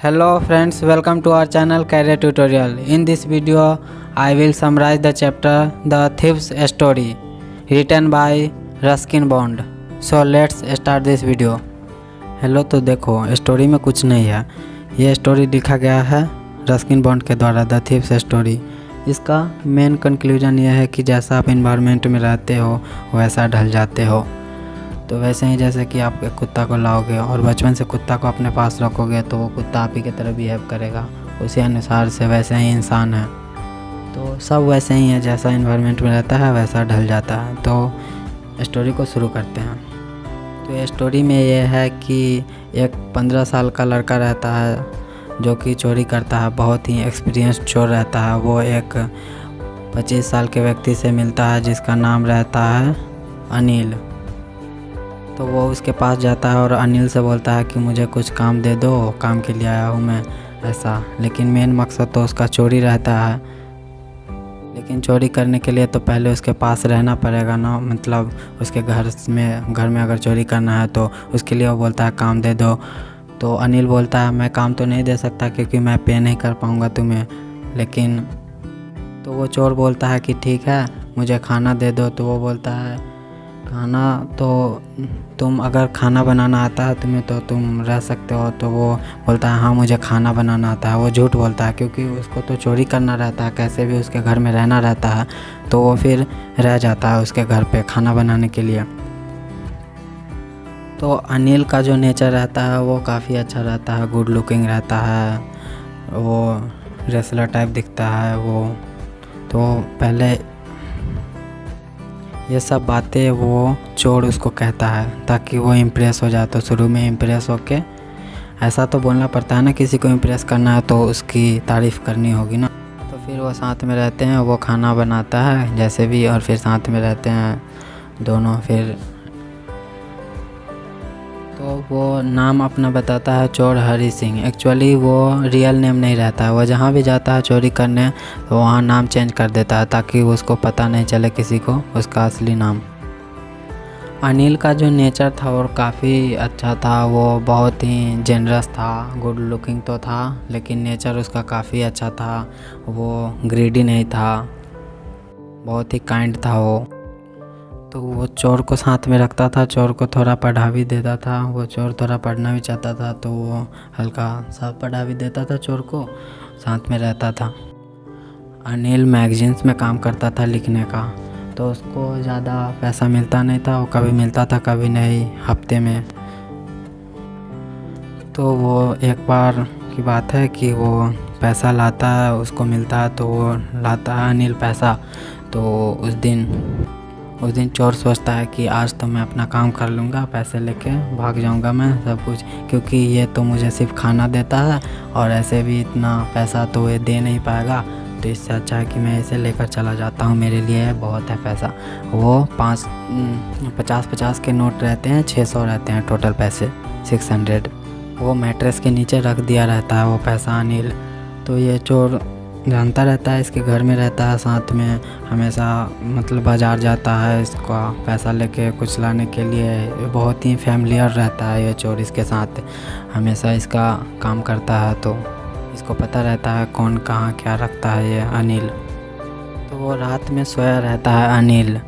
Hello friends, welcome to our channel Career Tutorial. In this video, I will summarize the chapter The Thief's Story written by Ruskin Bond. So let's start this video. Hello, तो देखो story में कुछ नहीं है। ये story लिखा गया है रस्किन बॉन्ड के द्वारा, द थीफ्स स्टोरी। इसका मेन कंक्लूजन ये है कि जैसा आप इन्वायरमेंट में रहते हो वैसा ढल जाते हो। तो वैसे ही जैसे कि आप एक कुत्ता को लाओगे और बचपन से कुत्ता को अपने पास रखोगे तो वो कुत्ता आप ही की तरह बिहेव करेगा, उसी अनुसार से वैसे ही इंसान है। तो सब वैसे ही है, जैसा इन्वायरमेंट में रहता है वैसा ढल जाता है। तो स्टोरी को शुरू करते हैं। तो ये स्टोरी में ये है कि एक 15 साल का लड़का रहता है जो कि चोरी करता है, बहुत ही एक्सपीरियंस्ड चोर रहता है। वो एक 25 साल के व्यक्ति से मिलता है जिसका नाम रहता है अनिल। तो वो उसके पास जाता है और अनिल से बोलता है कि मुझे कुछ काम दे दो, काम के लिए आया हूँ मैं, ऐसा। लेकिन मेन मकसद तो उसका चोरी रहता है। लेकिन चोरी करने के लिए तो पहले उसके पास रहना पड़ेगा ना, मतलब उसके घर में अगर चोरी करना है तो उसके लिए वो बोलता है काम दे दो। तो अनिल बोलता है मैं काम तो नहीं दे सकता क्योंकि मैं पे नहीं कर पाऊँगा तुम्हें। लेकिन तो वो चोर बोलता है कि ठीक है मुझे खाना दे दो। तो वो बोलता है खाना, तो तुम अगर खाना बनाना आता है तुम्हें तो तुम रह सकते हो। तो वो बोलता है हाँ मुझे खाना बनाना आता है। वो झूठ बोलता है क्योंकि उसको तो चोरी करना रहता है, कैसे भी उसके घर में रहना रहता है। तो वो फिर रह जाता है उसके घर पे खाना बनाने के लिए। तो अनिल का जो नेचर रहता है वो काफ़ी अच्छा रहता है, गुड लुकिंग रहता है, वो रेसलर टाइप दिखता है वो। तो पहले ये सब बातें वो चोर उसको कहता है ताकि वो इम्प्रेस हो जाए। तो शुरू में इम्प्रेस होके ऐसा तो बोलना पड़ता है ना, किसी को इम्प्रेस करना है तो उसकी तारीफ़ करनी होगी ना। तो फिर वो साथ में रहते हैं, वो खाना बनाता है जैसे भी, और फिर साथ में रहते हैं दोनों। फिर तो वो नाम अपना बताता है चोर हरी सिंह। एक्चुअली वो रियल नेम नहीं रहता है, वो जहाँ भी जाता है चोरी करने तो वहाँ नाम चेंज कर देता है ताकि उसको पता नहीं चले किसी को उसका असली नाम। अनिल का जो नेचर था वो काफ़ी अच्छा था, वो बहुत ही जेनरस था, गुड लुकिंग तो था लेकिन नेचर उसका काफ़ी अच्छा था। वो ग्रीडी नहीं था, बहुत ही काइंड था वो। तो वो चोर को साथ में रखता था, चोर को थोड़ा पढ़ा भी देता था। वो चोर थोड़ा पढ़ना भी चाहता था तो वो हल्का सा पढ़ा भी देता था चोर को, साथ में रहता था। अनिल मैगजीन्स में काम करता था लिखने का, तो उसको ज़्यादा पैसा मिलता नहीं था, वो कभी मिलता था कभी नहीं, हफ्ते में। तो वो एक बार की बात है कि वो पैसा लाता है, उसको मिलता है तो वो लाता है अनिल पैसा। तो उस दिन चोर सोचता है कि आज तो मैं अपना काम कर लूँगा, पैसे लेके भाग जाऊँगा मैं सब कुछ, क्योंकि ये तो मुझे सिर्फ खाना देता है और ऐसे भी इतना पैसा तो ये दे नहीं पाएगा। तो इससे अच्छा है कि मैं इसे लेकर चला जाता हूँ, मेरे लिए बहुत है पैसा। वो 50 के नोट रहते हैं, 600 रहते हैं टोटल पैसे, 600। वो मैट्रेस के नीचे रख दिया रहता है वो पैसा अनिल। तो ये चोर जानता रहता है, इसके घर में रहता है साथ में हमेशा, मतलब बाज़ार जाता है इसका पैसा लेके कुछ लाने के लिए। बहुत ही फैमिलियर रहता है ये चोर, इसके साथ हमेशा इसका काम करता है। तो इसको पता रहता है कौन कहाँ क्या रखता है ये अनिल। तो वो रात में सोया रहता है अनिल।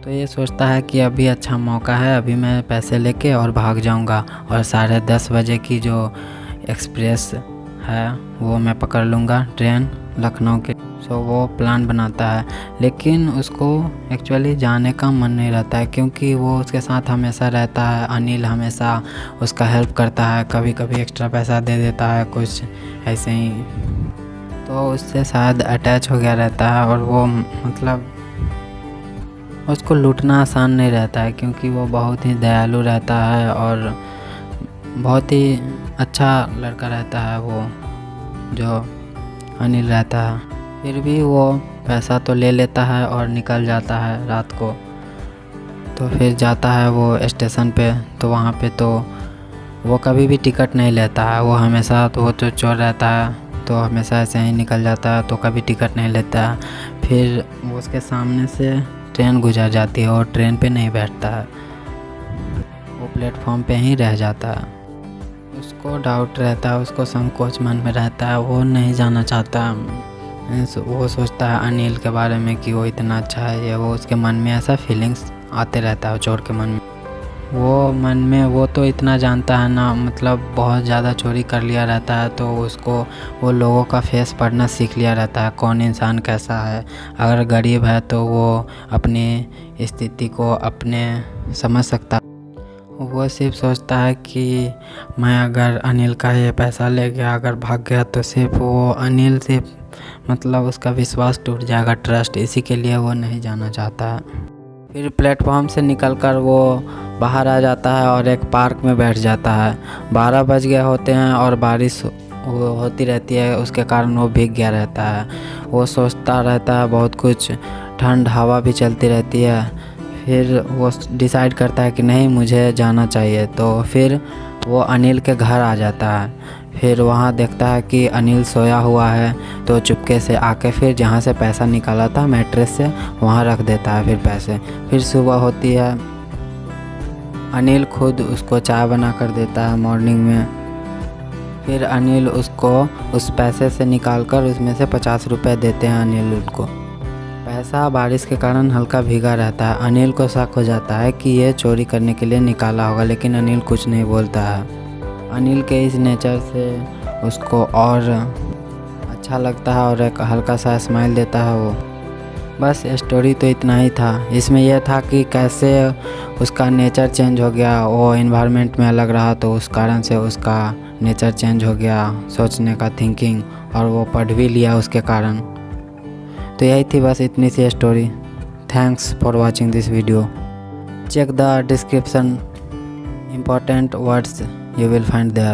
तो ये सोचता है कि अभी अच्छा मौका है, अभी मैं पैसे लेके और भाग जाऊंगा और 10:30 बजे की जो एक्सप्रेस है वो मैं पकड़ लूँगा ट्रेन लखनऊ के। सो वो प्लान बनाता है, लेकिन उसको एक्चुअली जाने का मन नहीं रहता है क्योंकि वो उसके साथ हमेशा रहता है। अनिल हमेशा उसका हेल्प करता है, कभी कभी एक्स्ट्रा पैसा दे देता है कुछ ऐसे ही। तो उससे शायद अटैच हो गया रहता है और वो मतलब उसको लूटना आसान नहीं रहता है क्योंकि वो बहुत ही दयालु रहता है और बहुत ही अच्छा लड़का रहता है वो जो अनिल रहता है। फिर भी वो पैसा तो ले लेता है और निकल जाता है रात को। तो फिर जाता है वो स्टेशन पे, तो वहाँ पे तो वो कभी भी टिकट नहीं लेता है। वो हमेशा, तो वो तो चोर रहता है तो हमेशा ऐसे ही निकल जाता है, तो कभी टिकट नहीं लेता है। फिर वो उसके सामने से ट्रेन गुजर जाती है और ट्रेन पे नहीं बैठता है, वो प्लेटफॉर्म पे ही रह जाता है। उसको डाउट रहता है, उसको संकोच मन में रहता है, वो नहीं जाना चाहता। वो सोचता है अनिल के बारे में कि वो इतना अच्छा है, ये वो, उसके मन में ऐसा फीलिंग्स आते रहता है चोर के मन में। वो मन में वो तो इतना जानता है ना, मतलब बहुत ज़्यादा चोरी कर लिया रहता है, तो उसको वो लोगों का फेस पढ़ना सीख लिया रहता है, कौन इंसान कैसा है। अगर गरीब है तो वो अपनी स्थिति को अपने समझ सकता। वो सिर्फ सोचता है कि मैं अगर अनिल का ये पैसा ले गया, अगर भाग गया तो सिर्फ वो अनिल से मतलब उसका विश्वास टूट जाएगा, ट्रस्ट, इसी के लिए वो नहीं जाना चाहता है। फिर प्लेटफॉर्म से निकलकर वो बाहर आ जाता है और एक पार्क में बैठ जाता है। 12 बज गए होते हैं और बारिश होती रहती है, उसके कारण वो भीग गया रहता है। वो सोचता रहता है बहुत कुछ, ठंड हवा भी चलती रहती है। फिर वो डिसाइड करता है कि नहीं, मुझे जाना चाहिए। तो फिर वो अनिल के घर आ जाता है। फिर वहाँ देखता है कि अनिल सोया हुआ है, तो चुपके से आके फिर जहाँ से पैसा निकाला था मैट्रेस से, वहाँ रख देता है फिर पैसे। फिर सुबह होती है, अनिल खुद उसको चाय बना कर देता है मॉर्निंग में। फिर अनिल उसको उस पैसे से निकाल कर उसमें से 50 रुपये देते हैं अनिल उनको। पैसा बारिश के कारण हल्का भीगा रहता है। अनिल को शक हो जाता है कि ये चोरी करने के लिए निकाला होगा, लेकिन अनिल कुछ नहीं बोलता है। अनिल के इस नेचर से उसको और अच्छा लगता है और एक हल्का सा स्माइल देता है वो। बस स्टोरी तो इतना ही था। इसमें यह था कि कैसे उसका नेचर चेंज हो गया, वो इन्वायरमेंट में अलग रहा तो उस कारण से उसका नेचर चेंज हो गया, सोचने का, थिंकिंग, और वो पढ़ भी लिया उसके कारण। तो यही थी बस इतनी सी story. Thanks for watching this video. Check the description, important words you will find there.